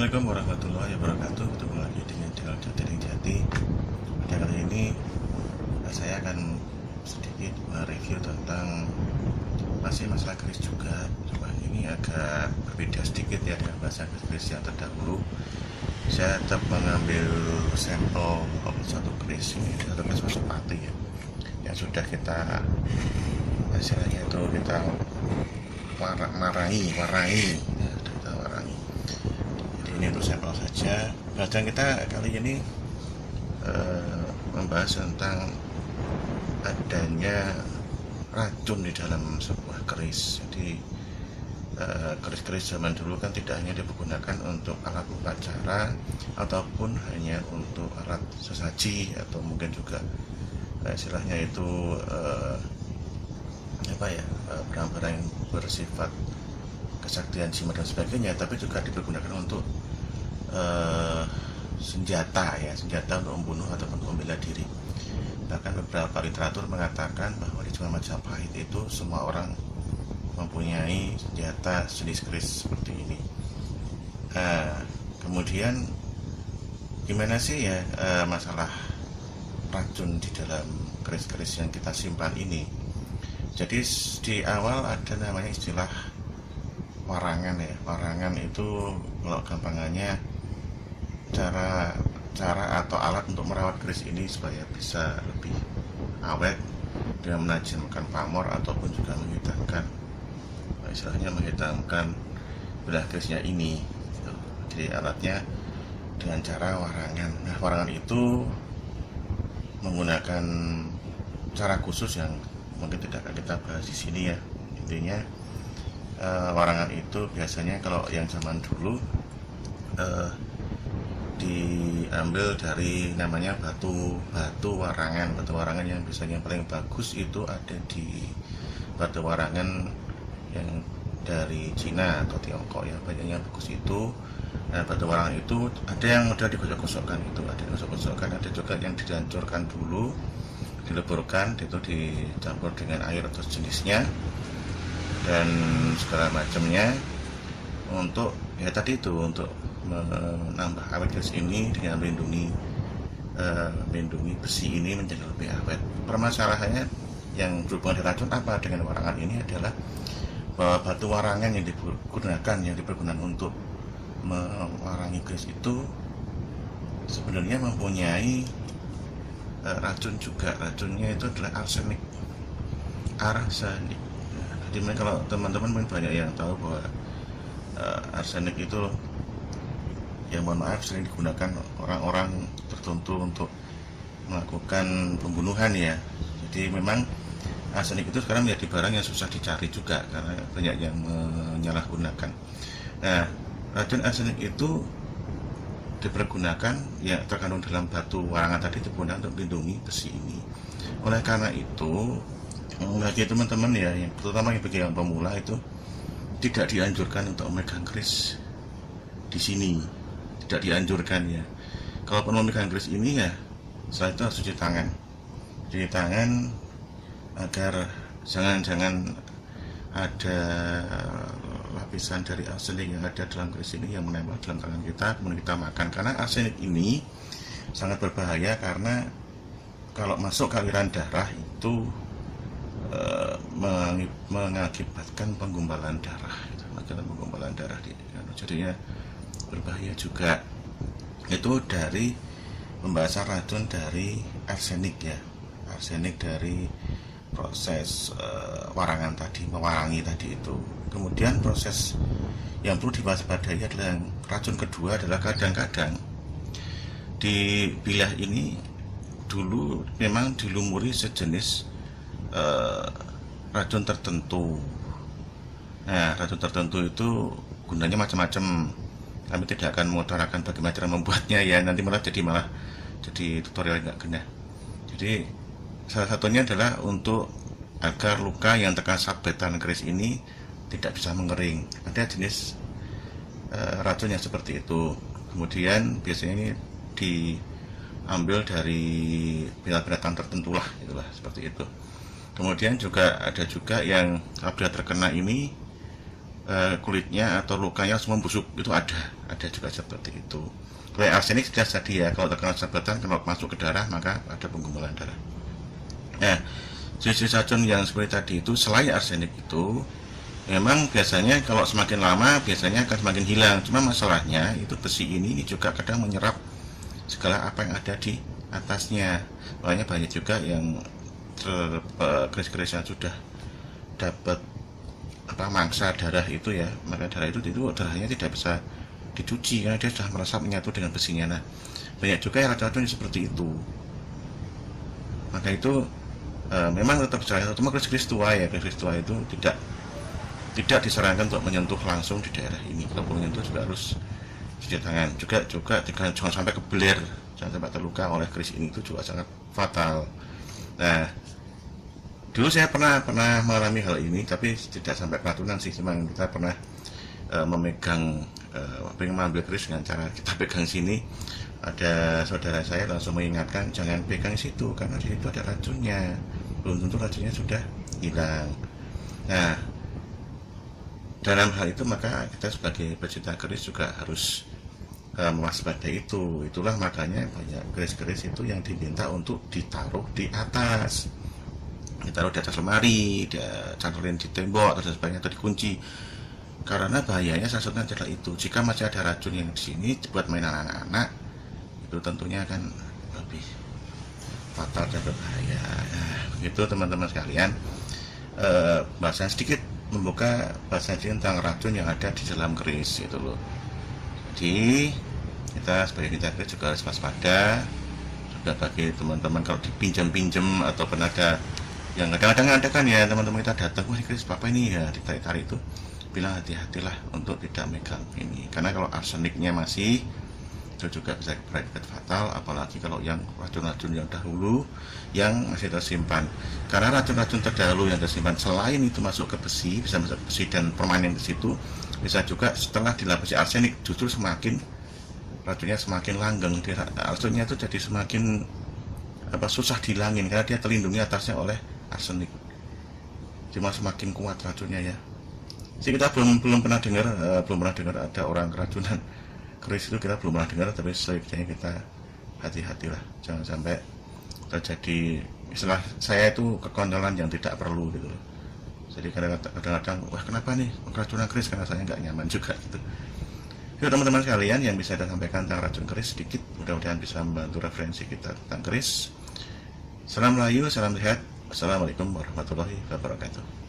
Assalamualaikum warahmatullahi wabarakatuh. Ketemu lagi dengan channel Jati Jati. Pada kali ini saya akan sedikit mereview tentang masih masalah keris juga. Cuma ini agak berbeda sedikit ya dengan bahasa keris yang terdahulu. Saya tetap mengambil sampel satu keris ini, satu keris Pasopati ya, yang sudah kita hasilnya itu kita warangi. Ini untuk sampel saja. Pelajaran kita kali ini membahas tentang adanya racun di dalam sebuah keris. Jadi keris-keris zaman dulu kan tidak hanya digunakan untuk alat upacara ataupun hanya untuk alat sesaji, atau mungkin juga istilahnya itu barang-barang yang bersifat kesaktian jimat dan sebagainya, tapi juga dipergunakan untuk senjata untuk membunuh ataupun membela diri. Bahkan beberapa literatur mengatakan bahwa di zaman Majapahit itu semua orang mempunyai senjata jenis keris seperti ini. Kemudian gimana sih ya masalah racun di dalam keris-keris yang kita simpan ini? Jadi di awal ada namanya istilah warangan ya. Warangan itu kalau gampangannya cara atau alat untuk merawat keris ini supaya bisa lebih awet dengan menajamkan pamor ataupun juga menghitamkan belah kerisnya ini. Jadi alatnya dengan cara warangan. Nah, warangan itu menggunakan cara khusus yang mungkin tidak akan kita bahas di sini ya. Intinya warangan itu biasanya kalau yang zaman dulu diambil dari namanya batu warangan. Batu warangan yang biasanya paling bagus itu ada di batu warangan yang dari Cina atau Tiongkok ya, banyak yang bagus itu. Nah, batu warangan itu ada yang udah digosok-gosokkan, ada juga yang dihancurkan dulu, dileburkan, itu dicampur dengan air atau jenisnya dan segala macamnya untuk ya tadi itu untuk menambah awet keris ini dengan melindungi besi ini menjadi lebih awet. Permasalahannya yang berhubungan dengan racun apa dengan warangan ini adalah bahwa batu warangan yang dipergunakan untuk mewarangi keris itu sebenarnya mempunyai racun juga. Racunnya itu adalah arsenik. Jadi kalau teman-teman banyak yang tahu bahwa arsenik itu ya mohon maaf sering digunakan orang-orang tertentu untuk melakukan pembunuhan ya. Jadi memang arsenik itu sekarang menjadi barang yang susah dicari juga karena banyak yang menyalahgunakan. Nah, racun arsenik itu dipergunakan ya terkandung dalam batu warangan tadi, digunakan untuk melindungi besi ini. Oleh karena itu bagi teman-teman ya, terutama bagi yang pemula itu tidak dianjurkan untuk memegang keris di sini, tidak dianjurkan ya. Kalau memegang keris ini ya setelah itu harus cuci tangan agar jangan ada lapisan dari arsenik yang ada dalam keris ini yang menempel dalam tangan kita kemudian kita makan. Karena arsenik ini sangat berbahaya karena kalau masuk ke aliran darah itu mengakibatkan penggumpalan darah, jadinya berbahaya juga. Itu dari pembahasan racun dari arsenik ya, arsenik dari proses warangan tadi, mewarangi tadi itu. Kemudian proses yang perlu diwaspadai adalah racun kedua adalah kadang-kadang di bilah ini dulu memang dilumuri sejenis racun tertentu. Nah, racun tertentu itu gunanya macam-macam. Kami tidak akan mengutarakan bagaimana cara membuatnya ya, nanti malah jadi tutorial nggak kena. Jadi salah satunya adalah untuk agar luka yang terkena sabetan keris ini tidak bisa mengering. Ada jenis racun yang seperti itu. Kemudian biasanya ini diambil dari binatang tertentu lah, itulah seperti itu. Kemudian juga ada juga yang apabila terkena ini kulitnya atau lukanya langsung membusuk, itu ada juga seperti itu. Kalau arsenik jelas tadi ya, kalau terkena sabetan, kalau masuk ke darah maka ada penggumulan darah. Nah, jenis racun yang seperti tadi itu selain arsenik itu memang biasanya kalau semakin lama biasanya akan semakin hilang. Cuma masalahnya itu besi ini juga kadang menyerap segala apa yang ada di atasnya. Makanya banyak juga yang keris-keris yang sudah dapat mangsa darah itu ya, maka darah itu darahnya tidak bisa dicuci karena dia sudah meresap menyatu dengan besinya. Nah, banyak juga yang racun-racun seperti itu. Maka itu memang tetap saya, terutama keris-keris tua ya, keris tua itu tidak disarankan untuk menyentuh langsung di daerah ini. Kalau menyentuh juga harus cuci tangan. Juga jangan sampai kebeler, jangan sampai terluka oleh keris ini, itu juga sangat fatal. Nah, dulu saya pernah mengalami hal ini, tapi tidak sampai keracunan sih. Cuma kita pernah memegang, pengen mengambil keris dengan cara kita pegang sini. Ada saudara saya langsung mengingatkan jangan pegang situ karena di situ ada racunnya. Belum tentu racunnya sudah hilang. Nah, dalam hal itu maka kita sebagai pecinta keris juga harus mewaspadai itu. Itulah makanya banyak keris-keris itu yang diminta untuk ditaruh di atas. Ditaruh di atas lemari, dicantelin di tembok atau sebagainya, atau dikunci. Karena bahayanya salah satunya adalah itu. Jika masih ada racun yang di sini buat mainan anak-anak, itu tentunya akan lebih fatal dan berbahaya. Nah, begitu teman-teman sekalian. Bahasan sedikit membuka bahasan tentang racun yang ada di dalam keris itu loh. Jadi kita sebagai kita keris juga harus waspada. Juga bagi teman-teman kalau dipinjam atau ada yang kadang-kadang ada kan ya teman-teman kita datang, wah keris papa ini ya, ditarik-tarik itu, bilang hati-hatilah untuk tidak megang ini, karena kalau arseniknya masih itu juga bisa berakibat fatal, apalagi kalau yang racun-racun yang dahulu yang masih tersimpan. Karena racun-racun terdahulu yang tersimpan selain itu masuk ke besi, bisa masuk ke besi dan permanen di situ, bisa juga setelah dilapisi arsenik justru semakin racunnya semakin langgeng, racunnya itu jadi semakin susah dihilangin karena dia terlindungi atasnya oleh arsenik. Cuma semakin kuat racunnya ya. Jadi kita belum pernah dengar ada orang keracunan keris itu, kita belum pernah dengar, tapi sebaiknya kita hati-hatilah, jangan sampai terjadi istilah saya itu kekonyolan yang tidak perlu gitu loh. Jadi kadang-kadang wah kenapa nih keracunan keris, karena saya nggak nyaman juga gitu. Yuk teman-teman sekalian, yang bisa saya sampaikan tentang racun keris sedikit, mudah-mudahan bisa membantu referensi kita tentang keris. Salam Melayu, salam sehat. Assalamualaikum warahmatullahi wabarakatuh.